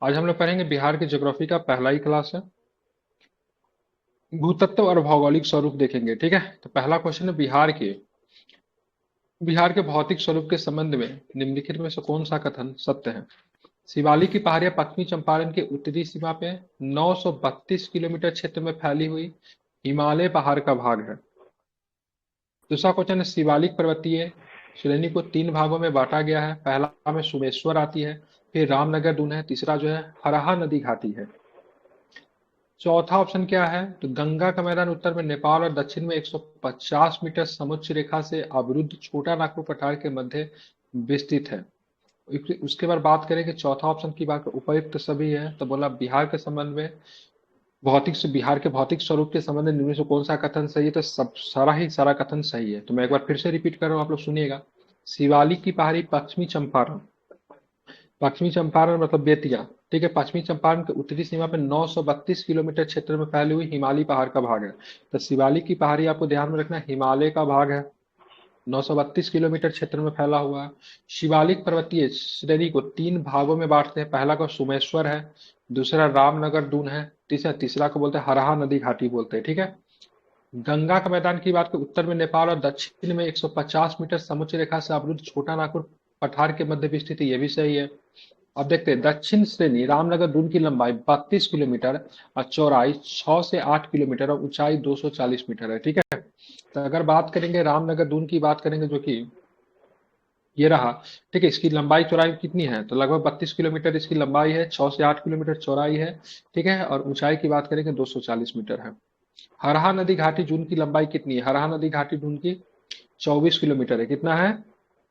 आज हम लोग पढ़ेंगे बिहार की ज्योग्राफी का पहला ही क्लास है। भूतत्व और भौगोलिक स्वरूप देखेंगे, ठीक है। तो पहला क्वेश्चन है बिहार के भौतिक स्वरूप के संबंध में निम्नलिखित में से कौन सा कथन सत्य है। शिवालिक की पहाड़ियां पश्चिमी चंपारण के उत्तरी सीमा पे 932 किलोमीटर क्षेत्र में फैली हुई हिमालय पहाड़ का भाग है। दूसरा क्वेश्चन है शिवालिक पर्वतीय श्रेणी को तीन भागों में बांटा गया है। पहला में सोमेश्वर आती है, फिर रामनगर दून है, तीसरा जो है हरहा नदी घाटी है। चौथा ऑप्शन क्या है, तो गंगा का मैदान उत्तर में नेपाल और दक्षिण में 150 मीटर समुद्र रेखा से अवरुद्ध छोटा नागपुर पठार के मध्य विस्तृत है। उसके बाद बात करेंगे चौथा ऑप्शन की बात, उपयुक्त सभी है। तो बोला बिहार के संबंध में बिहार के भौतिक स्वरूप के संबंध में निम्न में से कौन सा कथन सही है। तो सब सारा कथन सही है। तो मैं एक बार फिर से रिपीट कर रहा हूँ, आप लोग सुनिएगा। शिवालिक की पहाड़ी पश्चिमी चंपारण मतलब बेतिया, ठीक है, पश्चिमी चंपारण के उत्तरी सीमा पर 932 किलोमीटर क्षेत्र में फैली हुई हिमालयी पहाड़ का भाग है। तो शिवालिक की पहाड़ी आपको ध्यान में रखना है, हिमालय का भाग है, 932 किलोमीटर क्षेत्र में फैला हुआ है। शिवालिक पर्वतीय श्रेणी को तीन भागों में बांटते हैं। पहला को सोमेश्वर है, दूसरा रामनगर दून है, तीसरा को बोलते हैं हरहा नदी घाटी बोलते हैं, ठीक है। गंगा का मैदान की बात करें, उत्तर में नेपाल और दक्षिण में 150 मीटर समुद्र रेखा से अवरुद्ध छोटा नागपुर पठार के मध्य भी स्थित है, ये भी सही है। अब देखते हैं दक्षिण श्रेणी रामनगर दून की लंबाई 32 किलोमीटर और चौड़ाई 6 से 8 किलोमीटर और ऊंचाई 240 मीटर है, ठीक है। तो अगर बात करेंगे रामनगर दून की बात करेंगे, जो कि ये रहा, ठीक है, इसकी लंबाई चौड़ाई कितनी है, तो लगभग 32 किलोमीटर इसकी लंबाई है, 6 से 8 किलोमीटर चौड़ाई है, ठीक है, और ऊंचाई की बात करेंगे 240 मीटर है। हरहा नदी घाटी जून की लंबाई कितनी है, हरहा नदी घाटी जून की 24 किलोमीटर है। कितना है,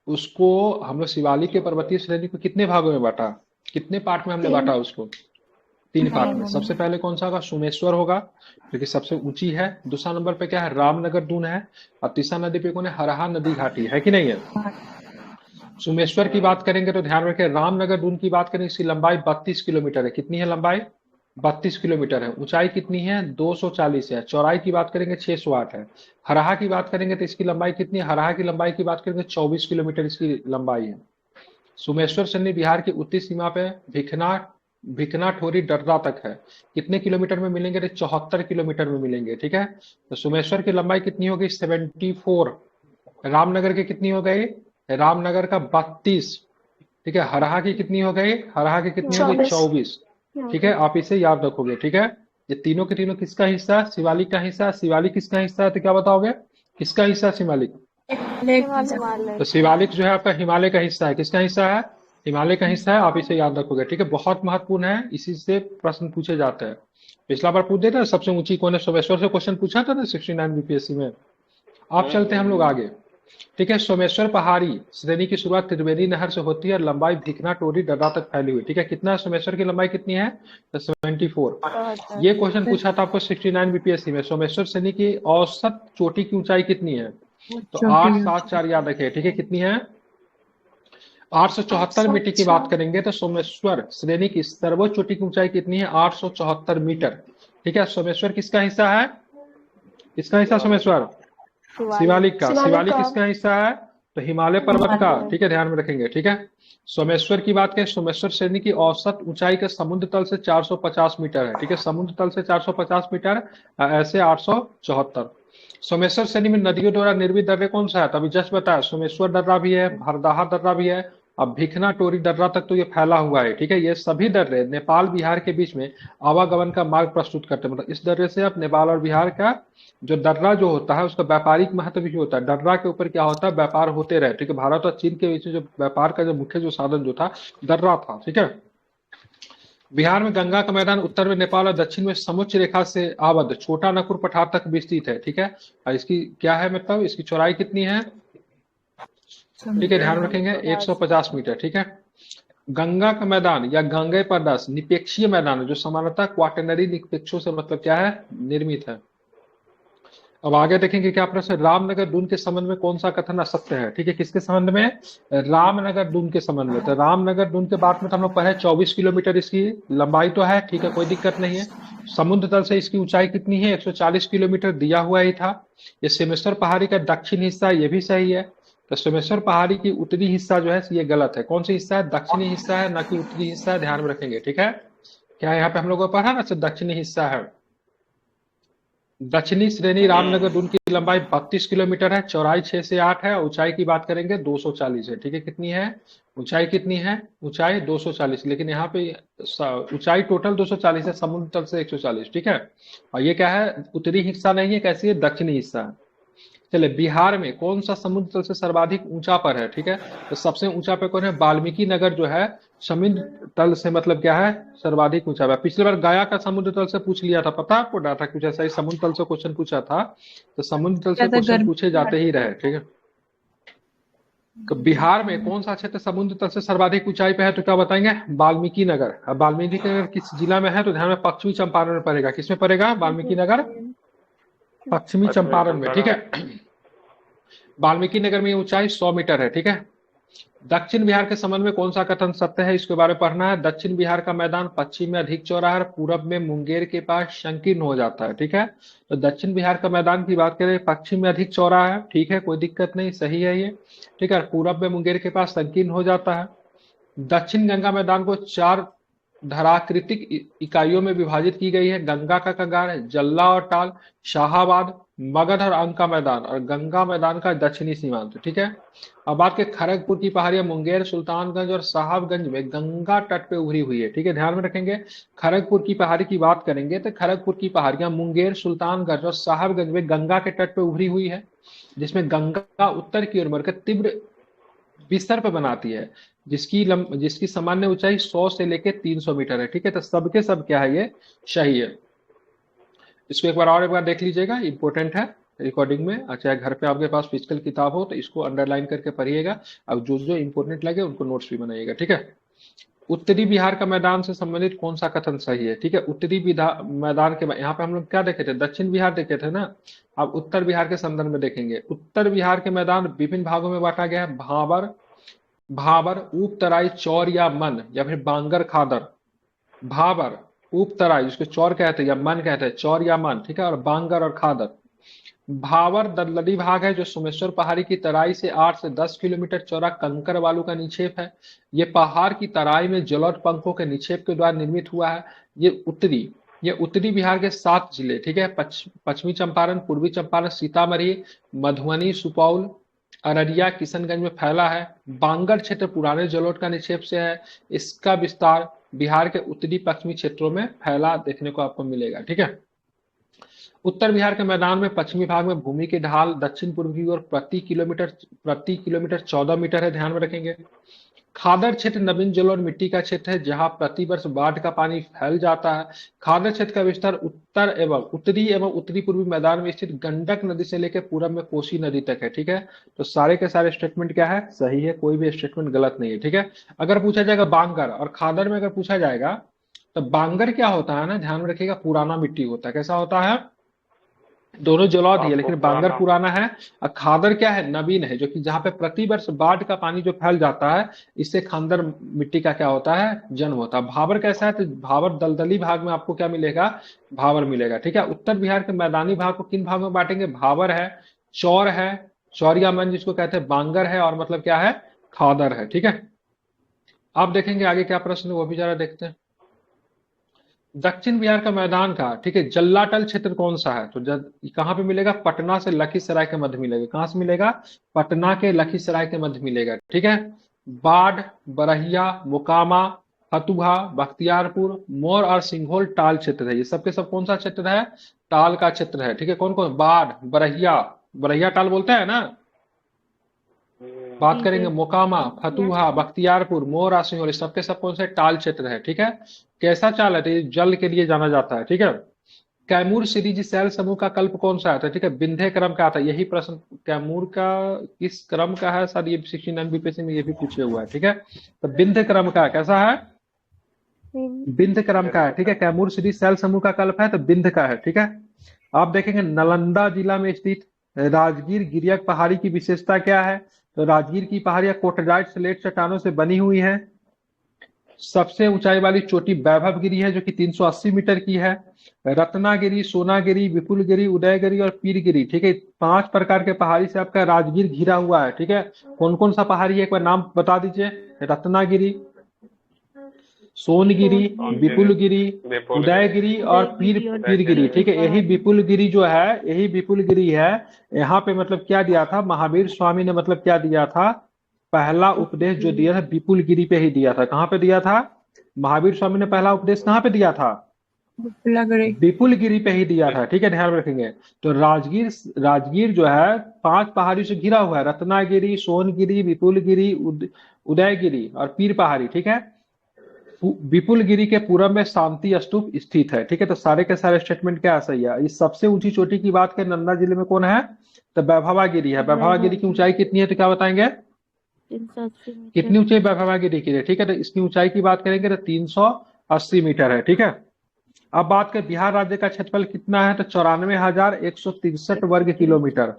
उसको हम लोग शिवालिक के पर्वतीय श्रेणी को कितने भागों में बांटा, कितने पार्ट में हमने तीन बांटा उसको, तीन पार्ट में। भागों में। सबसे पहले कौन सा होगा, सोमेश्वर होगा, जो कि सबसे ऊंची है। दूसरा नंबर पे क्या है, रामनगर दून है, और तीसरा नदी पे कौन है, हरहा नदी घाटी है कि नहीं है। सोमेश्वर की बात करेंगे तो ध्यान रखें, रामनगर दून की बात करें, इसकी लंबाई 32 किलोमीटर है। कितनी है लंबाई, 32 किलोमीटर है। ऊंचाई कितनी है, 240 है। चौड़ाई की बात करेंगे 608 है। हरहा की बात करेंगे तो इसकी लंबाई कितनी है, हरहा की लंबाई की बात करेंगे 24 किलोमीटर इसकी लंबाई है। सोमेश्वर सन्नी बिहार की उत्तरी सीमा पे भिखना भिखना ठोरी डर्रा तक है। कितने किलोमीटर में मिलेंगे, तो 74 किलोमीटर में मिलेंगे, ठीक है। तो सोमेश्वर की लंबाई कितनी होगी, 74। रामनगर की कितनी हो गई, रामनगर का 32, ठीक है। हरहा की कितनी हो गई, हरहा की कितनी हो गई, 24। 24, ठीक है। आप इसे याद रखोगे, ठीक है। ये तीनों के तीनों किसका हिस्सा है, शिवालिक का हिस्सा। शिवालिक किसका हिस्सा है, तो क्या बताओगे, किसका हिस्सा है शिवालिक। हिमालय। तो शिवालिक जो है आपका हिमालय का हिस्सा है। किसका हिस्सा है, हिमालय का हिस्सा है। आप इसे याद रखोगे, ठीक है, बहुत महत्वपूर्ण है, इसी से प्रश्न पूछे जाते हैं। पिछला बार पूछ देता सबसे ऊंची कौन है, सोमेश्वर से क्वेश्चन पूछा था ना 69 बीपीएससी में। आप चलते हैं हम लोग आगे, ठीक है। सोमेश्वर पहाड़ी श्रेणी की शुरुआत त्रिवेणी नहर से होती है और लंबाई भिकना टोरी डर्रा तक फैली हुई, ठीक है। कितना है सोमेश्वर की लंबाई कितनी है, तो 74। ये क्वेश्चन पूछा था आपको 69 बीपीएससी में, सोमेश्वर श्रेणी की औसत चोटी की ऊंचाई कितनी है, तो 874 याद रखे, ठीक है। कितनी है, 874 मीटर की बात करेंगे तो सोमेश्वर श्रेणी की सर्वोच्च चोटी की ऊंचाई कितनी है, 874 मीटर, ठीक है। सोमेश्वर किसका हिस्सा है, किसका हिस्सा सोमेश्वर, शिवालिक का। शिवालिक शिवालिक का। किसका हिस्सा है, तो हिमालय पर्वत का, हिमालय। ठीक है, ध्यान में रखेंगे, ठीक है। सोमेश्वर की बात करें, सोमेश्वर श्रेणी की औसत ऊंचाई का समुद्र तल से 450 मीटर है, ठीक है, समुद्र तल से 450 मीटर, ऐसे 874। सोमेश्वर श्रेणी में नदियों द्वारा निर्मित दर्रे कौन सा है, तो अभी जस्ट बताया, सोमेश्वर दर्रा भी है, भरदाहा दर्रा भी है, अब भिखना टोरी दर्रा तक तो ये फैला हुआ है, ठीक है। ये सभी दर्रे नेपाल बिहार के बीच में आवागमन का मार्ग प्रस्तुत करते हैं। मतलब इस दर्रे से अब नेपाल और बिहार का जो दर्रा जो होता है उसका व्यापारिक महत्व भी होता है। दर्रा के ऊपर क्या होता है, व्यापार होते रहे, ठीक है। भारत और चीन के बीच में जो व्यापार का जो मुख्य जो साधन जो था, दर्रा था, ठीक है। बिहार में गंगा का मैदान उत्तर में नेपाल और दक्षिण में समुद्र रेखा से आबद्ध छोटा नागपुर पठार तक विस्तृत है, ठीक है। और इसकी क्या है, मतलब इसकी चौड़ाई कितनी है, ठीक है, ध्यान रखेंगे 150 मीटर, ठीक है। गंगा का मैदान या गंगे प्रदेश निपेक्षीय मैदान है, जो सामान्यतः क्वाटरनरी निपेक्षों से मतलब क्या है, निर्मित है। अब आगे देखेंगे क्या प्रश्न है, रामनगर दून के संबंध में कौन सा कथन असत्य है, ठीक है। किसके संबंध में, रामनगर दून के संबंध में। तो रामनगर दून के बात में तो हम लोग पढ़े 24 किलोमीटर इसकी लंबाई तो है, ठीक है, कोई दिक्कत नहीं है। समुद्र तल से इसकी ऊंचाई कितनी है, 140 किलोमीटर दिया हुआ ही था। ये सेमेश्वर पहाड़ी का दक्षिण हिस्सा, ये भी सही है। तो सोमेश्वर पहाड़ी की उत्तरी हिस्सा जो है ये गलत है। कौन सी हिस्सा है? दक्षिणी हिस्सा है, ना कि उत्तरी हिस्सा है, ध्यान में रखेंगे, ठीक है। क्या यहाँ पे हम लोगों को पढ़ा ना, दक्षिणी हिस्सा है। दक्षिणी श्रेणी रामनगर डून की लंबाई 32 किलोमीटर है, चौड़ाई 6 से 8 है, ऊंचाई की बात करेंगे 240 है, ठीक है। कितनी है ऊंचाई? कितनी है ऊंचाई? 240। लेकिन यहाँ पे ऊंचाई टोटल 240 है, समुद्र तल से 140, ठीक है। और ये क्या है? उत्तरी हिस्सा नहीं है, कैसी है? दक्षिणी हिस्सा है। चले, बिहार में कौन सा समुद्र तल से सर्वाधिक ऊंचा पर है? ठीक है, तो सबसे ऊंचा पे कौन है? वाल्मीकि नगर जो है समुद्र तल से मतलब क्या है? सर्वाधिक ऊंचा है। पिछली बार गया का समुद्र तल से पूछ लिया था, पता है आपको? डाटा कुछ ऐसा ही समुद्र तल से क्वेश्चन पूछा था, तो समुद्र तल से ज्यादा क्वेश्चन गर्मी पूछे जाते ही रहे, ठीक है। तो बिहार में कौन सा क्षेत्र समुद्र तल से सर्वाधिक ऊंचाई पे है? तो क्या बताएंगे? वाल्मीकि नगर। अब वाल्मीकि नगर किस जिला में है? तो ध्यान में पश्चिमी चंपारण में पड़ेगा। किसमें पड़ेगा वाल्मीकि नगर? पश्चिमी चंपारण में, ठीक है। वाल्मीकि नगर में ऊंचाई 100 मीटर है, ठीक है। दक्षिण बिहार के संबंध में कौन सा कथन सत्य है? इसके बारे में पढ़ना है। दक्षिण बिहार का मैदान पश्चिम में अधिक चौड़ा है, पूरब में मुंगेर के पास संकीर्ण हो जाता है, ठीक है। तो दक्षिण बिहार का मैदान की बात करें, पश्चिम में अधिक चौड़ा है, ठीक है, कोई दिक्कत नहीं, सही है ये, ठीक है। पूरब में मुंगेर के पास संकीर्ण हो जाता है। दक्षिण गंगा मैदान को 4 धराकृतिक इकाइयों में विभाजित की गई है। गंगा का कगार, जल्ला और टाल, शाहाबाद, मगध और अंका मैदान, और गंगा मैदान का दक्षिणी सीमांत, ठीक है। अब बात के खड़गपुर की पहाड़ियां मुंगेर, सुल्तानगंज और साहबगंज में गंगा तट पे उभरी हुई है, ठीक है, ध्यान में रखेंगे। खड़गपुर की पहाड़ी की बात करेंगे तो खड़गपुर की पहाड़ियां मुंगेर, सुल्तानगंज और साहबगंज में गंगा के तट पे उभरी हुई है, जिसमें गंगा उत्तर की ओर बढ़कर तीव्र विसर्प बनाती है, जिसकी सामान्य ऊंचाई 100 से लेकर 300 मीटर है, ठीक है। तो सबके सब क्या है? ये सही है। इसको एक बार देख लीजिएगा, इंपॉर्टेंट है रिकॉर्डिंग में। अच्छा, घर पे आपके पास फिजिकल किताब हो तो इसको अंडरलाइन करके पढ़िएगा। अब जो जो इंपॉर्टेंट लगे उनको नोट्स भी बनाइएगा, ठीक है। उत्तरी बिहार का मैदान से संबंधित कौन सा कथन सही है? ठीक है, उत्तरी मैदान के यहाँ पे हम लोग क्या देखे थे? दक्षिण बिहार देखे थे ना। अब उत्तर बिहार के संदर्भ में देखेंगे। उत्तर बिहार के मैदान विभिन्न भागों में बांटा गया है। भाबर, भाबर, ऊप तराई, चौर या मन, या फिर बांगर खादर। भाबर, ऊप तराई जिसको चौर कहते हैं या मन कहते हैं, चौर या मन, ठीक है, और बांगर और खादर। भावर दलदली भाग है जो सोमेश्वर पहाड़ी की तराई से 8 से 10 किलोमीटर चौड़ा कंकर बालू का निक्षेप है। ये पहाड़ की तराई में जलौढ़ पंखों के निक्षेप के द्वारा निर्मित हुआ है। ये उत्तरी बिहार के 7 जिले, ठीक है, पश्चिमी चंपारण, पूर्वी चंपारण, सीतामढ़ी, मधुबनी, सुपौल, अररिया, किशनगंज में फैला है। बांगर क्षेत्र पुराने जलोढ़ का निक्षेप से है। इसका विस्तार बिहार के उत्तरी पश्चिमी क्षेत्रों में फैला देखने को आपको मिलेगा, ठीक है। उत्तर बिहार के मैदान में पश्चिमी भाग में भूमि की ढाल दक्षिण पूर्व की ओर प्रति किलोमीटर 14 मीटर है, ध्यान में रखेंगे। खादर क्षेत्र नवीन जल और मिट्टी का क्षेत्र है जहां प्रतिवर्ष बाढ़ का पानी फैल जाता है। खादर क्षेत्र का विस्तार उत्तरी एवं उत्तरी पूर्वी मैदान में स्थित गंडक नदी से लेकर पूरब में कोसी नदी तक है, ठीक है। तो सारे के सारे स्टेटमेंट क्या है? सही है, कोई भी स्टेटमेंट गलत नहीं है, ठीक है। अगर पूछा जाएगा बांगर और खादर में अगर पूछा जाएगा तो बांगर क्या होता है ना, ध्यान में रखिएगा, पुराना मिट्टी होता है। कैसा होता है? दोनों जलौढ़ ही है लेकिन बांगर पुराना है, और खादर क्या है? नवीन है, जो कि जहां पे प्रतिवर्ष बाढ़ का पानी जो फैल जाता है, इससे खादर मिट्टी का क्या होता है? जन्म होता है। भाबर कैसा है? तो भाबर दलदली भाग में आपको क्या मिलेगा? भाबर मिलेगा, ठीक है। उत्तर बिहार के मैदानी भाग को किन भाग में बांटेंगे? भाबर है, चौर है, चौरिया मन जिसको कहते हैं, बांगर है, और मतलब क्या है? खादर है, ठीक है। आप देखेंगे आगे क्या प्रश्न है वो भी जरा देखते हैं। दक्षिण बिहार का मैदान का, ठीक है, जल्लाटल क्षेत्र कौन सा है? तो कहां पे मिलेगा? पटना से लखीसराय के मध्य मिलेगा। कहां से मिलेगा? पटना के लखीसराय के मध्य मिलेगा, ठीक है। बाढ़, बरहिया, मोकामा, फतुहा, बख्तियारपुर, मोर और सिंघोल टाल क्षेत्र है। ये सबके सब कौन सा क्षेत्र है? टाल का क्षेत्र है, ठीक है। कौन कौन? बाढ़, बरहिया, बरहिया टाल बोलते हैं ना। बात ठीक करेंगे है। मोकामा, फतुहा, बख्तियारपुर, मोर और सिंघोल, सबके सब कौन से? टाल क्षेत्र है, ठीक है। कैसा चाल है? तो ये जल के लिए जाना जाता है, ठीक है। कैमूर सीरीज शैल समूह का कल्प कौन सा आता है? ठीक है, विंध्य क्रम का आता है। यही प्रश्न कैमूर का किस क्रम का है सर? ये 69 बीपीएससी में ये भी पूछे हुआ है, ठीक है। तो विंध्य क्रम का कैसा है? विंध्य क्रम का है, ठीक है। कैमूर सीरीज शैल समूह का कल्प है तो विंध्य का है, ठीक है। आप देखेंगे नालंदा जिला में स्थित राजगीर गिरियक पहाड़ी की विशेषता क्या है? तो राजगीर की पहाड़ियां कोटराइट स्लेट चट्टानों से बनी हुई है। सबसे ऊंचाई वाली चोटी वैभवगिरी है जो कि 380 मीटर की है। रत्नागिरी, सोनागिरी, विपुलगिरी, उदयगिरी और पीरगिरी, ठीक है। 5 प्रकार के पहाड़ी से आपका राजगीर घिरा हुआ है, ठीक है। कौन कौन सा पहाड़ी है एक बार नाम बता दीजिए। रत्नागिरी, सोनगिरी, सोनगिरी, विपुलगिरी, विपुलगिरी, उदयगिरी और पीरगिरी, ठीक है। यही विपुलगिरी जो है, यही विपुलगिरी है। यहाँ पे मतलब क्या दिया था महावीर स्वामी ने, मतलब क्या दिया था, पहला उपदेश जो दिया था विपुलगिरी पे ही दिया था। कहाँ पे दिया था महावीर स्वामी ने पहला उपदेश, कहाँ पे दिया था, विपुलगिरी पे ही दिया था, ठीक है। ध्यान में रखेंगे। तो राजगीर, राजगीर जो है 5 पहाड़ी से घिरा हुआ है, रत्नागिरी, सोनगिरी, विपुलगिरी, उदयगिरी और पीर पहाड़ी, ठीक है। विपुलगिरी के पूरब में शांति स्तूप स्थित है, ठीक है। तो सारे के सारे स्टेटमेंट क्या सही है। इस सबसे ऊंची चोटी की बात करें नंदा जिले में कौन है, तो वैभवागिरी है। वैभवागिरी की ऊंचाई कितनी है तो क्या बताएंगे, 380 कितनी मीटर। ऊंचाई वैभवागिरी की है, ठीक है। तो इसकी ऊंचाई की बात करेंगे तो 380 मीटर है, ठीक है। अब बात करें बिहार राज्य का क्षेत्रफल कितना है, तो 94,163 वर्ग किलोमीटर।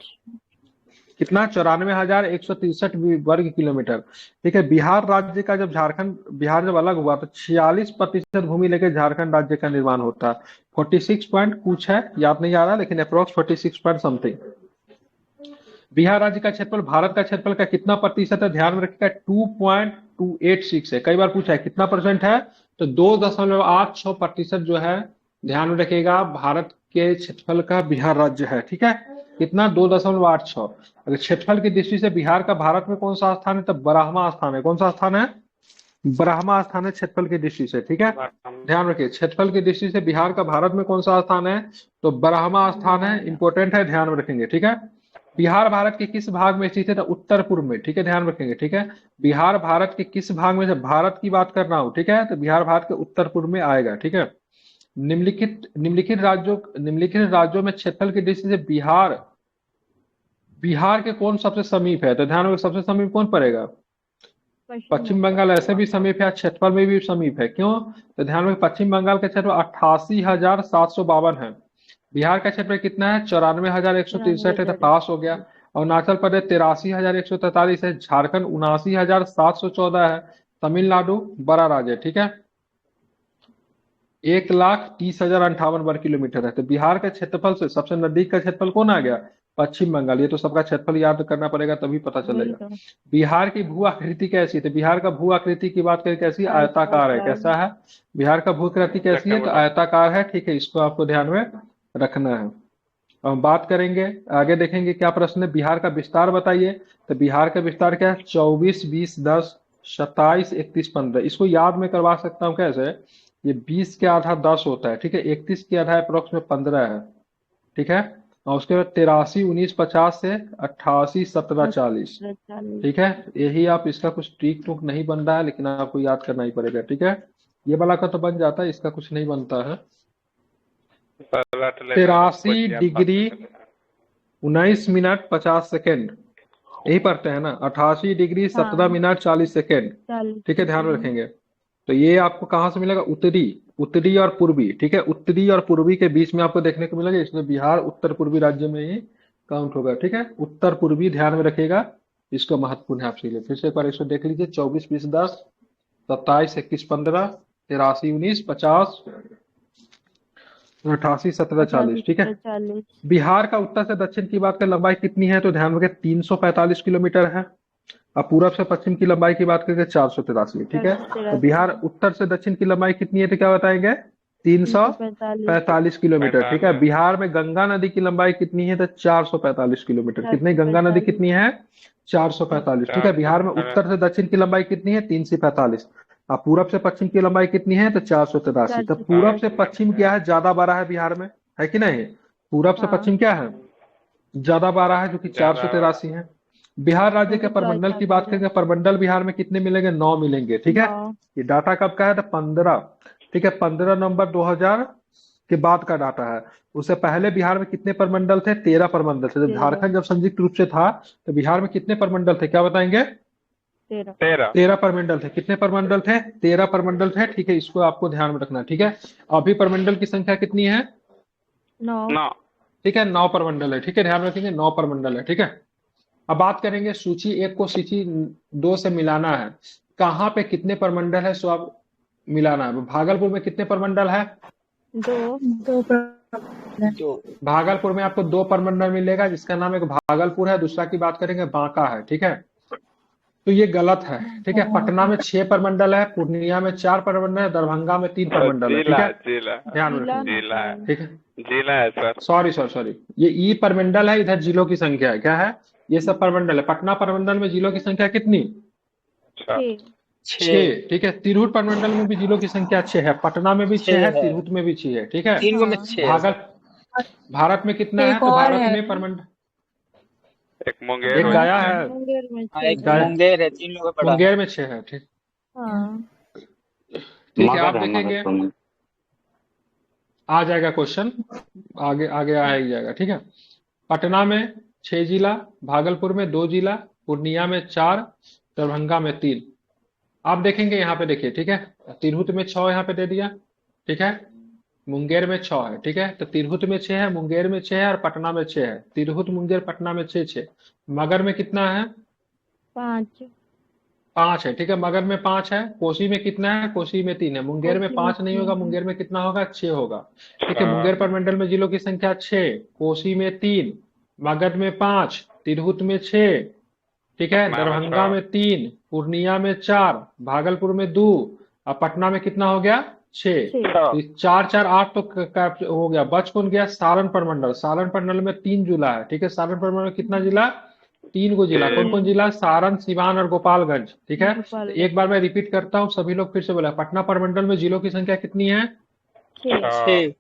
कितना, 94,163 वर्ग किलोमीटर, ठीक है। बिहार राज्य का जब झारखंड, बिहार जब अलग हुआ तो 46% भूमि लेकर झारखंड राज्य का निर्माण होता है। 46 पॉइंट कुछ है, याद नहीं आ रहा, लेकिन अप्रोक्स 46 पॉइंट समथिंग। बिहार राज्य का क्षेत्रफल भारत का क्षेत्रफल का कितना प्रतिशत है, ध्यान में रखिएगा 2.286 है। कई बार पूछा है कितना परसेंट है, तो 2.86% जो है, ध्यान में रखिएगा, भारत के क्षेत्रफल का बिहार राज्य है, ठीक है। कितना, 2.86। अगर क्षेत्रफल की दृष्टि से बिहार का भारत में कौन सा स्थान है, तो 12वां स्थान है। कौन सा स्थान है, 12वां स्थान है क्षेत्रफल की दृष्टि से, ठीक है। ध्यान रखिए, क्षेत्रफल की दृष्टि से बिहार का भारत में कौन सा स्थान है, तो 12वां स्थान है। इंपॉर्टेंट है, ध्यान में रखेंगे, ठीक है। बिहार भारत के किस भाग में स्थित है, तो उत्तर पूर्व में, ठीक है। ध्यान रखेंगे, ठीक है। बिहार भारत के किस भाग में, जब भारत की बात कर रहा हूं, ठीक है, तो बिहार भारत के उत्तर पूर्व में आएगा, ठीक है। निम्नलिखित राज्यों में क्षेत्रफल की दृष्टि से बिहार, बिहार के कौन सबसे समीप है, तो ध्यान रखिए सबसे समीप कौन पड़ेगा, पश्चिम बंगाल ऐसे भी समीप है, क्षेत्रफल में भी समीप है। क्यों, तो ध्यान में पश्चिम बंगाल का क्षेत्र 88,752 है। बिहार का क्षेत्र कितना है, 94,163 है, तो पास हो गया। अरुणाचल प्रदेश 83,143 है। झारखंड 79,714 है। तमिलनाडु बड़ा राज्य है, ठीक है, 1,30,058 वर्ग किलोमीटर है। तो बिहार के क्षेत्रफल से सबसे नजदीक का क्षेत्रफल कौन आ गया, पश्चिम बंगाल। ये तो सबका क्षेत्रफल याद करना पड़ेगा तभी पता चलेगा। बिहार की भू आकृति कैसी है, तो बिहार का भू आकृति की बात करें कैसी, आयताकार है। कैसा है, बिहार का भू आकृति कैसी है, तो आयताकार है, ठीक है। इसको आपको ध्यान में रखना है। हम बात करेंगे आगे, देखेंगे क्या प्रश्न है, बिहार का विस्तार बताइए। तो बिहार का विस्तार क्या है, 24, 20, 10, 27, 31, 15। इसको याद में करवा सकता हूँ कैसे, ये 20 के आधा 10 होता है, ठीक है। 31 के आधा अप्रोक्स में 15 है, ठीक है। और उसके बाद 83, 19, 50 से 88, 17, 40, ठीक है। यही आप, इसका कुछ ट्रिक टूक नहीं बन रहा है, लेकिन आपको याद करना ही पड़ेगा, ठीक है। ये वाला का तो बन जाता है, इसका कुछ नहीं बनता है। 83 डिग्री 19 मिनट 50 सेकेंड, यही पढ़ते हैं ना, 88 डिग्री 17 मिनट 40 सेकेंड, ठीक है। ध्यान में रखेंगे। तो ये आपको कहाँ से मिलेगा, उत्तरी, उत्तरी और पूर्वी, ठीक है। उत्तरी और पूर्वी के बीच में आपको देखने को मिलेगा, इसलिए बिहार उत्तर पूर्वी राज्य में ही काउंट होगा, ठीक है। उत्तर पूर्वी, ध्यान में रखिएगा, इसको महत्वपूर्ण है आपके लिए। फिर से एक बार इसको देख लीजिए, 24, 20, 10, 27, 21, 15, 83, 19, 50, 88, 17, 40, ठीक है। बिहार का उत्तर से दक्षिण की बात करें लंबाई कितनी है, तो ध्यान रखें 345 किलोमीटर है। अब पूरब से पश्चिम की लंबाई की बात करें 483, ठीक है। तो बिहार उत्तर से दक्षिण की लंबाई कितनी है, तो क्या बताएंगे, 345 किलोमीटर, ठीक है। बिहार में गंगा नदी की लंबाई कितनी है, तो 445 किलोमीटर। कितनी, गंगा नदी कितनी है, 445, ठीक है। बिहार में उत्तर से दक्षिण की लंबाई कितनी है, 345। अब पूरब से पश्चिम की लंबाई कितनी है, तो 483। तो पूरब से पश्चिम क्या है, ज्यादा बड़ा है बिहार में, है कि नहीं। पूरब से पश्चिम क्या है, ज्यादा बड़ा है, जो कि 483 है। बिहार राज्य के परमंडल की बात करेंगे, परमंडल बिहार में कितने मिलेंगे, 9 मिलेंगे, ठीक है। ये डाटा कब का है, तो 15, ठीक है। 15 नवंबर 2000 के बाद का डाटा है। उससे पहले बिहार में कितने परमंडल थे, 13 परमंडल थे। जब झारखंड जब संयुक्त रूप से था तो बिहार में कितने परमंडल थे, क्या बताएंगे, 13 परमंडल थे। कितने परमंडल थे, 13 परमंडल थे, ठीक है। इसको आपको ध्यान में रखना, ठीक है। अभी परमंडल की संख्या कितनी है, 9, ठीक है। 9 परमंडल है, ठीक है। ध्यान रखेंगे 9 परमंडल है, ठीक है। अब बात करेंगे सूची 1 को सूची 2 से मिलाना है, कहाँ पे कितने परमंडल है, सो आप मिलाना है। भागलपुर में कितने प्रमंडल है? दो। भागलपुर में आपको 2 प्रमंडल मिलेगा, जिसका नाम एक भागलपुर है, दूसरा की बात करेंगे बांका है, ठीक है। तो ये गलत है, ठीक है। पटना में 6 प्रमंडल है, पूर्णिया में 4 प्रमंडल है, दरभंगा में 3 प्रमंडल है, ठीक जिला है। जिला ध्यान में जिला रखिए, जिला है ठीक है। जिला है सर। सॉरी, ये ई प्रमंडल है, इधर जिलों की संख्या है, क्या है? ये सब प्रमंडल है। पटना प्रमंडल में जिलों की संख्या कितनी? अच्छा 6, ठीक है। तिरहुत प्रमंडल में भी जिलों की संख्या 6 है, पटना में भी 6 है, तिरहुत में भी 6 है, ठीक है। तीन गो में हाँ। 6 है भागल सर। भारत में कितना है? एक तो और भारत है। में प्रमंडल एक मुंगेर एक में गया है, मुंगेर में हाँ, 6 एक गया मुंगेर है, 3 लोग पड़ा है। मुंगेर में 6 है, ठीक हाँ। ठीक है। आप देखेंगे आ जाएगा क्वेश्चन, आगे आगे आ ही जाएगा, ठीक है। पटना में 6 जिला, भागलपुर में 2 जिला, पूर्णिया में 4, दरभंगा में 3। आप देखेंगे यहाँ पे देखिए, ठीक है। तिरहुत में 6 यहाँ पे दे दिया, ठीक है। मुंगेर में 6 है, ठीक है। तो तिरहुत में 6 है, मुंगेर में 6 है, और पटना में 6 है। तिरहुत, मुंगेर, पटना में 6 मगर में कितना है? 5। 5 है, ठीक है। मगध में 5 है। कोसी में कितना है? कोसी में 3 है। मुंगेर में कोसी में 5 नहीं 3 होगा, है। मुंगेर में कितना होगा? 6 होगा, ठीक है। मुंगेर प्रमंडल में जिलों की संख्या 6, कोसी में 3, मगध में 5, तिरहुत में 6, ठीक है। पटना में दरभंगा 6 में 3, पूर्णिया में 4, भागलपुर में 2, और पटना में कितना हो गया? 6। 6। 4 4 8 तो हो गया। बच कौन गया? सारण प्रमंडल। सारण प्रमंडल में 3 जिला है, ठीक है। सारण प्रमंडल में कितना जिला? 3 गो जिला। कौन कौन जिला? सारण, सिवान और गोपालगंज, ठीक है। तो एक बार मैं रिपीट करता हूँ, सभी लोग फिर से बोला। पटना प्रमंडल में जिलों की संख्या कितनी है? 6। 6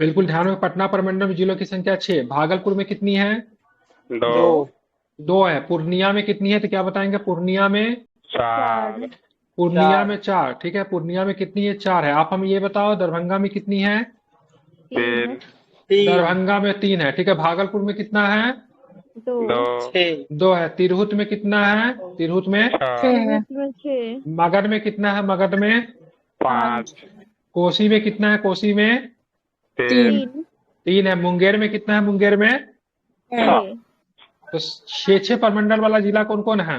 बिल्कुल ध्यान में। पटना प्रमंडल में जिलों की संख्या 6। भागलपुर में कितनी है? 2 2 है। पूर्णिया में कितनी है? तो क्या बताएंगे? पूर्णिया में 4 पूर्णिया में 4, ठीक है। पूर्णिया में कितनी है? 4 है। आप हमें ये बताओ, दरभंगा में कितनी है? 3 दरभंगा में 3 है, ठीक है। भागलपुर में कितना है? 2। 6 2 है। तिरहुत में कितना है? तिरहुत में 6 में 6। मगध में कितना है? मगध में 5 कोसी में कितना है? कोसी में 3 3 है। मुंगेर में कितना है? मुंगेर में 6। तो 6 प्रमंडल वाला जिला कौन कौन है?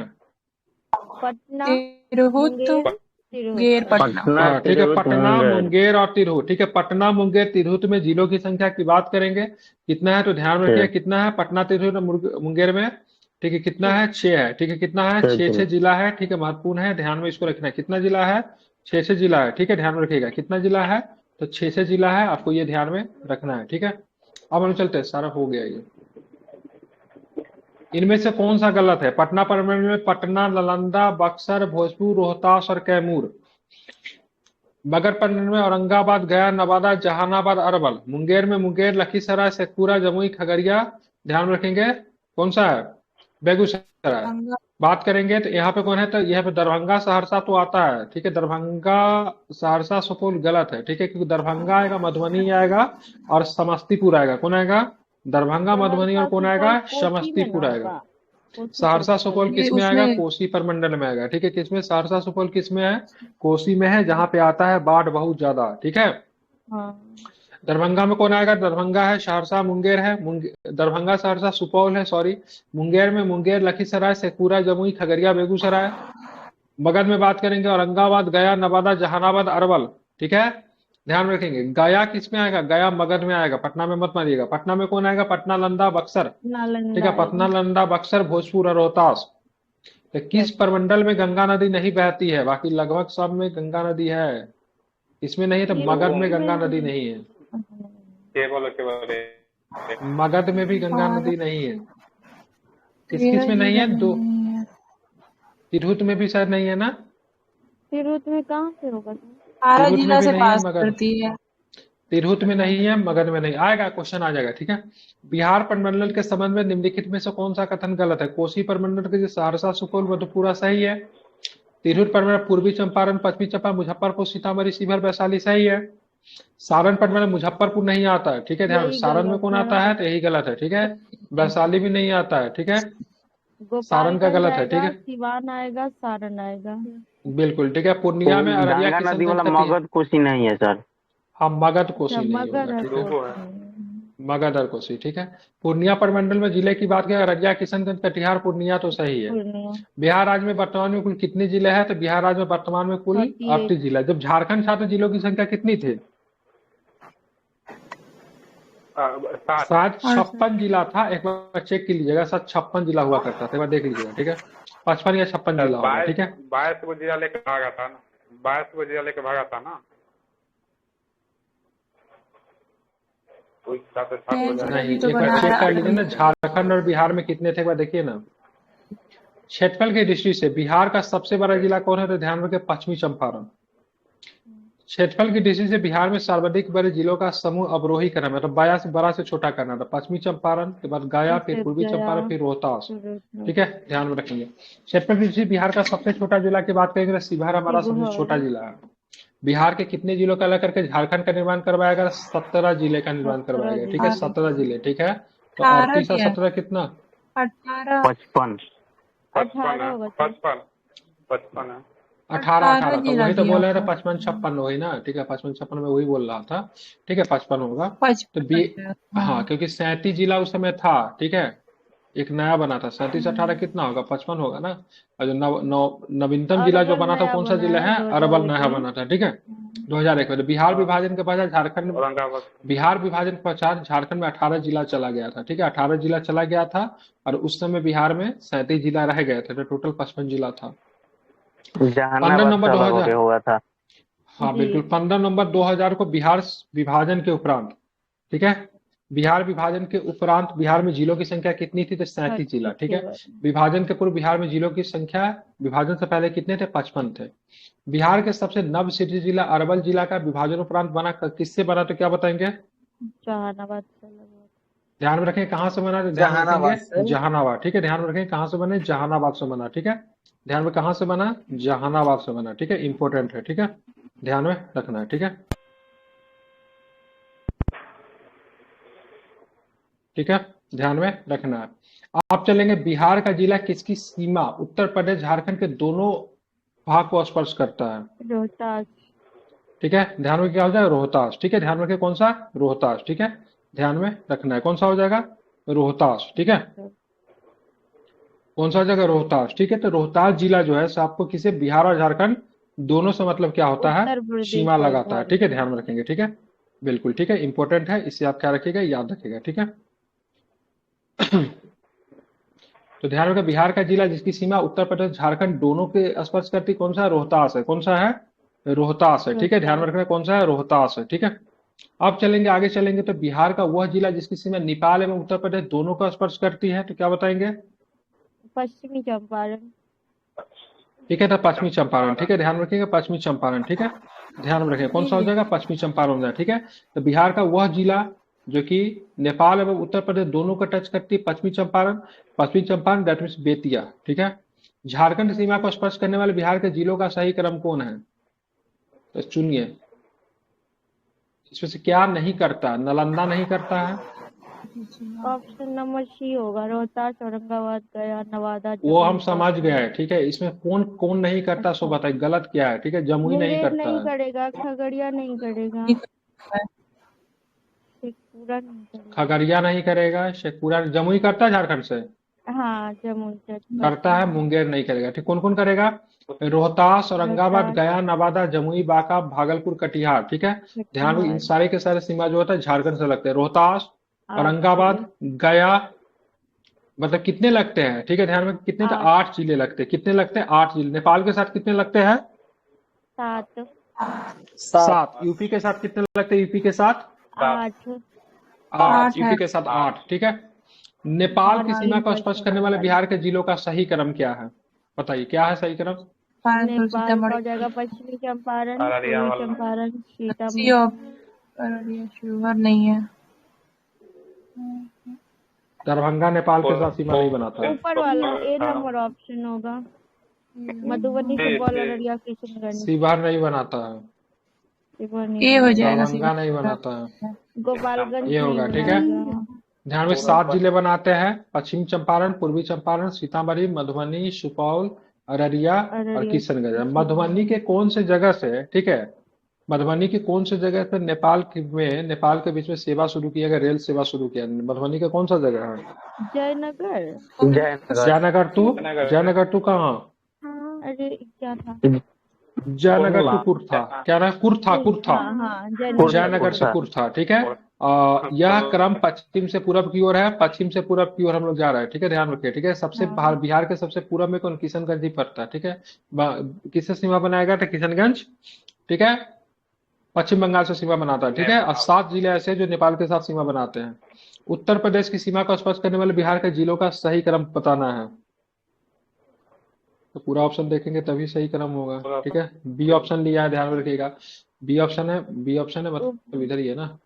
पटना, तिरहुत, मुंगेर, मुंगेर, पटना। हाँ, ठीक है। पटना, मुंगेर और तिरहुत, ठीक है। पटना, मुंगेर, तिरहुत में जिलों की संख्या की बात करेंगे, कितना है? तो ध्यान में रखिए, कितना है? पटना, तिरहुत और मुंगेर में, ठीक है, कितना है? 6 है, ठीक है। कितना है? 6 जिला है, ठीक है। महत्वपूर्ण है, ध्यान में इसको रखना है। कितना जिला है? 6 जिला है, ठीक है। ध्यान में रखिएगा, कितना जिला है? तो 6 जिला है, आपको ये ध्यान में रखना है, ठीक है। अब हम चलते हैं, सारा हो गया ये। इनमें से कौन सा गलत है? पटना प्रमंडल में पटना, नालंदा, बक्सर, भोजपुर, रोहतास और कैमूर। मगध प्रमंडल में औरंगाबाद, गया, नवादा, जहानाबाद, अरवल। मुंगेर में मुंगेर, लखीसराय, शेखपुरा, जमुई, खगड़िया। ध्यान में रखेंगे, कौन सा है? बेगूसराय। बात करेंगे तो यहाँ पे कौन है? तो यहाँ पे दरभंगा, सहरसा तो आता है, ठीक है। दरभंगा, सहरसा, सुपौल गलत है, ठीक है। क्योंकि दरभंगा आएगा, मधुबनी आएगा और समस्तीपुर आएगा। कौन आएगा? दरभंगा, मधुबनी, और कौन आएगा? समस्तीपुर आएगा। सहरसा, सुपौल किस में आएगा? कोसी प्रमंडल में आएगा, ठीक है। किसमें? सहरसा, सुपौल किस में है? कोसी में है, जहाँ पे आता है बाढ़ बहुत ज्यादा, ठीक है। दरभंगा में कौन आएगा? दरभंगा है, सहरसा, मुंगेर है। दरभंगा, सहरसा, सुपौल है, सॉरी। मुंगेर में मुंगेर, लखीसराय, शेखपुरा, जमुई, खगड़िया, बेगूसराय। मगध में बात करेंगे औरंगाबाद, गया, नवादा, जहानाबाद, अरवल, ठीक है। ध्यान में रखेंगे। गया किस में आएगा? गया मगध में आएगा, पटना में मत मारिएगा। पटना में कौन आएगा? पटना, लंदा, बक्सर, ठीक है। पटना, लंदा, बक्सर, भोजपुर और रोहतास। तो किस प्रमंडल में गंगा नदी नहीं बहती है? बाकी लगभग सब में गंगा नदी है, इसमें नहीं है। तो मगध में गंगा नदी नहीं है, मगध में भी गंगा नदी नहीं है। किस किस में नहीं है? 2। तिरहुत में भी शायद नहीं है ना? तिरहुत में कहाँ से होगा? आरा तिरहुत जिला में भी से नहीं है, पास मगध करती है। तिरहुत में नहीं है, मगध में नहीं। आएगा, क्वेश्चन आ जाएगा, ठीक है। बिहार प्रमंडल के संबंध में निम्नलिखित में से कौन सा कथन गलत है? कोसी प्रमंडल के सहरसा, सुपौल, मधेपुरा सही है। तिरहुत प्रमंडल पूर्वी चंपारण, पश्चिमी चंपारण, मुजफ्फरपुर, सीतामढ़ी, शिवहर, वैशाली सही है। सारण प्रमंडल मुजफ्फरपुर नहीं आता है, ठीक है। ध्यान, सारण में कौन आता है? तो यही गलत है, ठीक है। वैशाली भी नहीं आता है, ठीक है। सारण का गलत है, ठीक है। सिवान आएगा, सारण आएगा। बिल्कुल, ठीक है। पूर्णिया में अररिया, गंगा नदी वाला किशनगंज, मगध कोसी नहीं है सर। हाँ, मगध कोसी नहीं मगध होगा, है ठीक है। कोसी। मगध और कोसी, ठीक है। पूर्णिया प्रमंडल में जिले की बात करें, अररिया, किशनगंज, कटिहार, पूर्णिया तो सही है। पूर्णिया। बिहार राज्य में वर्तमान में कुल कितने जिले हैं? तो बिहार राज्य में वर्तमान में कुल 38। 38 जिला। जब झारखंड था तो जिलों की संख्या कितनी थी? 60। शायद 56 जिला था, एक बार चेक कर लीजिएगा, शायद 56 जिला हुआ करता था, एक बार देख लीजिएगा, ठीक है। 55 या 56 जिला होगा, 22 ठीक है। 22 को जिला लेके भागा था ना, 22 को जिला लेके भागा था ना, उस हिसाब से 60 हो जाएगा। नहीं, तो एक बार बना चेक रहा कर लीजिए ना, झारखंड और बिहार में कितने थे, एक बार देखिए ना। क्षेत्रफल की दृष्टि से बिहार का सबसे बड़ा जिला कौन है? तो ध्यान रखें, पश्चिमी चंपारण। क्षेत्रफल की दृष्टि से बिहार में सर्वाधिक बड़े जिलों का समूह अवरोही क्रम है, तो बड़ा से बड़ा से छोटा करना था। पश्चिमी चंपारण के बाद गया, फिर पूर्वी चंपारण, फिर रोहतास, ठीक है, ध्यान में रखेंगे। क्षेत्रफल की दृष्टि से बिहार का सबसे छोटा जिला की बात करेंगे तो शिवहर हमारा सबसे छोटा जिला है। बिहार के कितने जिलों का अलग करके झारखंड का निर्माण करवाया गया? 17 जिले का निर्माण करवाया गया, ठीक है, 17 जिले, ठीक है। तो 38 और 17 कितना? 18 55 18 होगा सर। 55 है। 18 तो जिला वही तो दिया बोल रहे थे, होगा। 55 56 वही ना, ठीक है, 55 56 में वही बोल रहा था, ठीक है, 55 होगा। तो 55 हाँ, क्योंकि 37 जिला उस समय था, ठीक है, एक नया बना था। 37 18 कितना होगा? 55 होगा ना। और जो नवीनतम जिला जो अरवल बना था नया कौन सा बना जिला है है? 2001 अरवल नया में। बना था, ठीक है, 2001 में। तो बिहार विभाजन के बाद झारखंड, औरंगाबाद बिहार विभाजन के पश्चात झारखंड में 18 जिला चला गया था, ठीक है, 18 जिला चला गया था। और उस समय बिहार में 37 जिला रह गए थे, तो टोटल 55 जिला था। 15 जहानाबाद नंबर से अलग हो 2000, गया हुआ था। हाँ जी। बिल्कुल, 15 नवंबर 2000 को बिहार विभाजन के उपरांत, ठीक है, बिहार विभाजन के उपरांत बिहार में जिलों की संख्या कितनी थी? तो 37 जिला, ठीक है। विभाजन के पूर्व बिहार में जिलों की संख्या, विभाजन से पहले कितने थे? 55 थे। बिहार के सबसे नव सृजित जिला अरवल जिला का विभाजन उपरांत बना, किससे बना? तो क्या बताएंगे? जहानाबाद से अलग हुआ। ध्यान में रखें कहाँ से बना, तो ध्यान में रखेंगे जहानाबाद, ठीक है, ध्यान में रखें कहाँ से बने? जहानाबाद से बना, ठीक है, ध्यान में कहाँ से बना? जहानाबाद से बना, ठीक है, इंपॉर्टेंट है, ठीक है, ध्यान में रखना है, ठीक है, ठीक है, ध्यान में रखना है। आप चलेंगे, बिहार का जिला किसकी सीमा उत्तर प्रदेश झारखंड के दोनों भाग को स्पर्श करता है? रोहतास। ठीक है, ध्यान में क्या हो जाएगा? रोहतास, ठीक है, ध्यान में रखिए कौन सा? रोहतास, ठीक है, ध्यान में रखना है, कौन सा हो जाएगा? रोहतास, ठीक है, कौन सा हो जाएगा? रोहतास, ठीक है। तो रोहतास जिला जो है सो आपको किसे, बिहार और झारखंड दोनों से मतलब क्या होता है? उत्तर प्रदेश सीमा और लगाता है, ठीक है, झारखंड। ध्यान में रखेंगे, ठीक है, बिल्कुल, ठीक है, इंपॉर्टेंट है, इसे आप क्या रखिएगा? याद रखिएगा, ठीक है। तो ध्यान रखिए, बिहार का जिला जिसकी सीमा उत्तर प्रदेश झारखंड दोनों के स्पर्श करती, कौन सा है? रोहतास है, कौन सा है? रोहतास है, ठीक है, ध्यान में रखना, कौन सा है? रोहतास है, ठीक है। अब चलेंगे, आगे चलेंगे, तो बिहार का वह जिला जिसकी सीमा नेपाल एवं उत्तर प्रदेश दोनों का स्पर्श करती है, तो क्या बताएंगे? पश्चिमी चंपारण। ठीक है, तो पश्चिमी चंपारण, ठीक है, ध्यान में रखिएगा, पश्चिमी चंपारण, ठीक है, ध्यान में रखें, कौन सा हो जाएगा? पश्चिमी चंपारण हो जाएगा, ठीक है। तो बिहार का वह जिला जो कि नेपाल एवं उत्तर प्रदेश दोनों का टच करती है, पश्चिमी चंपारण, पश्चिमी चंपारण दैट मीन्स बेतिया, ठीक है। झारखंड सीमा को स्पर्श करने वाले बिहार के जिलों का सही क्रम कौन है? तो चुनिए, इसमें से क्या नहीं करता? नालंदा नहीं करता है, ऑप्शन नंबर सी होगा, रोहतास, औरंगाबाद, गया, नवादा, वो हम जमुई, समझ गए, ठीक है, इसमें कौन कौन नहीं करता सो बताइए, गलत क्या है, ठीक है, जमुई नहीं मुंगेर करता नहीं है, करेगा, खगड़िया नहीं करेगा, शेखपुरा नहीं करेगा। खगड़िया नहीं करेगा, शेखपुरा, जमुई करता है झारखंड से, हाँ, जमुई से करता है, मुंगेर नहीं करेगा, ठीक, कौन कौन करेगा? रोहतास, औरंगाबाद, रोहतास, गया, नवादा, जमुई, बांका, भागलपुर, कटिहार, ठीक है। ध्यान में इन सारे के सारे सीमा जो होता है झारखंड से लगते हैं। रोहतास, औरंगाबाद, गया, मतलब कितने लगते हैं, ठीक है, ध्यान में कितने? तो 8 जिले लगते हैं, कितने लगते हैं? 8 जिले। नेपाल के साथ कितने लगते हैं? 7, 7। यूपी के साथ कितने लगते हैं? यूपी के साथ 8, 8, यूपी के साथ 8, ठीक है। नेपाल की सीमा को स्पर्श करने वाले बिहार के जिलों का सही क्रम क्या है? बताइए, क्या है सही क्रम? नेपाल का हो जाएगा पश्चिमी चंपारण, अररिया पूर्वी वाला। चंपारण, सीतामढ़ी। अररिया शिवहर नहीं है। दरभंगा नेपाल के साथ सीमा नहीं बनाता है। ऊपर वाला ए नंबर ऑप्शन होगा, मधुबनी, सुपौल, अररिया, किशनगंज। शिवहर नहीं बनाता है, ए हो जाएगा, दरभंगा नहीं बनाता है, गोपालगंज ये होगा, ठीक है। ध्यान में 7 जिले बनाते हैं, पश्चिम चंपारण, पूर्वी चंपारण, सीतामढ़ी, मधुबनी, सुपौल, अररिया और किशनगंज। मधुबनी के कौन से जगह से, ठीक है, मधुबनी की कौन सी जगह पे नेपाल के बीच में सेवा शुरू किया गया, रेल सेवा शुरू किया? मधुबनी का कौन सा जगह है? जयनगर। जयनगर जयनगर टू कहाँ? अरे क्या था? जयनगर टू कुर्था, क्या ना, कुर्था कुर्था। हाँ हाँ, जयनगर जयनगर से कुर्था, ठीक है। यह क्रम पश्चिम से पूरब की ओर है, पश्चिम से पूरब की ओर हम लोग जा रहे हैं, ठीक है, ध्यान रखिए, ठीक है। सबसे बिहार के सबसे पूरब में कौन? किशनगंज ही पड़ता है, ठीक है। किससे सीमा बनाएगा? तो किशनगंज, ठीक है, पश्चिम बंगाल से सीमा बनाता है, ठीक है। और 7 जिले ऐसे हैं जो नेपाल के साथ सीमा बनाते हैं। उत्तर प्रदेश की सीमा को स्पर्श करने वाले बिहार के जिलों का सही क्रम बताना है। तो पूरा ऑप्शन देखेंगे तभी सही क्रम होगा, ठीक है। बी ऑप्शन लिया है, ध्यान में रखिएगा। बी ऑप्शन है, मतलब इधर ही है ना।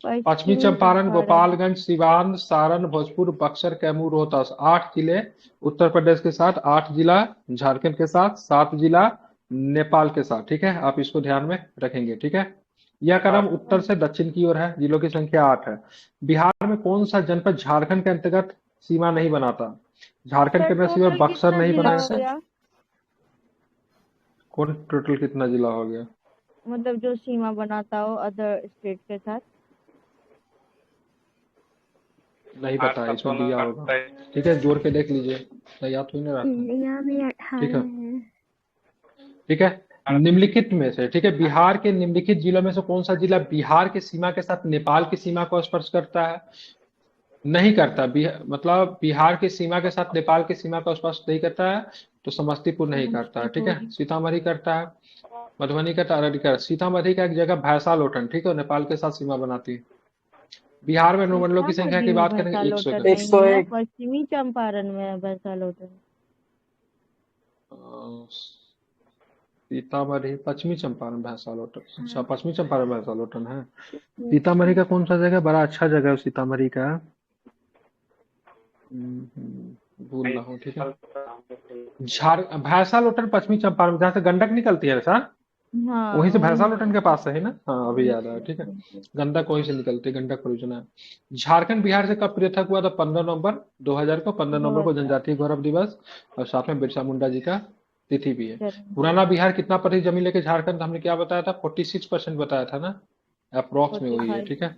पश्चिमी चंपारण, गोपालगंज, सिवान, सारण, भोजपुर, बक्सर, कैमूर, रोहतास। 8 जिले उत्तर प्रदेश के साथ, 8 जिला झारखंड के साथ, 7 जिला नेपाल के साथ, ठीक है। आप इसको ध्यान में रखेंगे, ठीक है। यह क्रम उत्तर से दक्षिण की ओर है, जिलों की संख्या 8 है। बिहार में कौन सा जनपद झारखंड के अंतर्गत सीमा नहीं बनाता? झारखंड के अंदर सीमा बक्सर नहीं बनाता। कौन टोटल कितना जिला हो गया? मतलब जो सीमा बनाता हो अदर स्टेट के साथ। नहीं पता है, इसमें दिया होगा, ठीक है, जोड़ के देख लीजिए, याद तो ही नहीं रहा, ठीक है, ठीक है। निम्नलिखित में से, ठीक है, बिहार के निम्नलिखित जिलों में से कौन सा जिला बिहार की सीमा के साथ नेपाल की सीमा को स्पर्श करता है? नहीं करता। मतलब बिहार की सीमा के साथ नेपाल की सीमा को स्पर्श नहीं करता है। तो समस्तीपुर नहीं करता है, ठीक है। सीतामढ़ी करता है, मधुबनी करता है, अररिया। सीतामढ़ी का एक जगह भैंसा लोटन, ठीक है, नेपाल के साथ सीमा बनाती है। बिहार में अनुमंडलों की संख्या की बात करेंगे 101। पश्चिमी चंपारण में है भैंसा लोटन। सीतामढ़ी, पश्चिमी चंपारण भैंसा लोटन, अच्छा, पश्चिमी चंपारण भैंसा लोटन है। सीतामढ़ी का कौन सा जगह? बड़ा अच्छा जगह है सीतामढ़ी का, भूल रहा हूँ, ठीक है। भैंसा लोटन पश्चिमी चंपारण, जहाँ से गंडक निकलती है सर, हाँ, वहीं से भैंसा लोटन के पास है ना। हाँ, अभी याद आया, ठीक है। गंडक वहीं से निकलती है, गंडक परियोजना है। झारखंड बिहार से कब पृथक हुआ था? 15 नवंबर 2000 को। 15 नवंबर को जनजातीय गौरव दिवस, और साथ में बिरसा मुंडा जी का तिथि भी है। पुराना बिहार कितना प्रतिशत जमीन लेके झारखंड, हमने क्या बताया था? 46% बताया था ना, अप्रोक्स में वही है, ठीक है।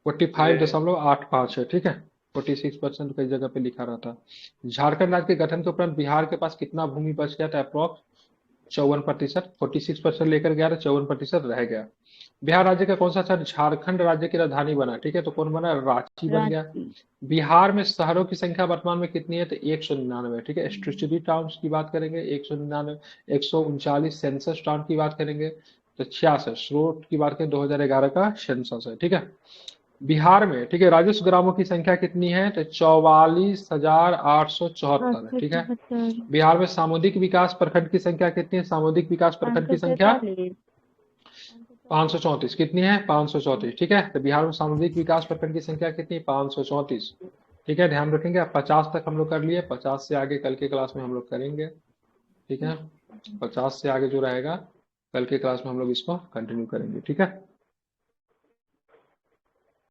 45.85 है, ठीक है। 46% कई जगह पे लिखा रहता है। झारखंड राज्य के गठन के उपरांत बिहार के पास कितना भूमि बच गया था? अप्रोक्स 54%। 46% लेकर गया था, 54% रह गया। बिहार राज्य का कौन सा शहर झारखंड राज्य की राजधानी बना? ठीक है, तो कौन बना? रांची बन गया। बिहार में शहरों की संख्या वर्तमान में कितनी है? तो 199, ठीक है। स्टैट्यूटरी टाउन्स की बात करेंगे 199, 139 सेंसस टाउन की बात करेंगे तो 66, स्रोत की बात करें 2011 का सेंसस है, ठीक है। बिहार में, ठीक है, राजस्व ग्रामों की संख्या कितनी है? तो 44,874 है, ठीक है। बिहार में सामुदायिक विकास प्रखंड की संख्या कितनी है? सामुदायिक विकास प्रखंड की संख्या 534। कितनी है? 534, ठीक है। तो बिहार में सामुदायिक विकास प्रखंड की संख्या कितनी है? 534, ठीक है, ध्यान रखेंगे। 50 तक हम लोग कर लिए, 50 से आगे कल के क्लास में हम लोग करेंगे, ठीक है। 50 से आगे जो रहेगा कल के क्लास में हम लोग इसको कंटिन्यू करेंगे, ठीक है।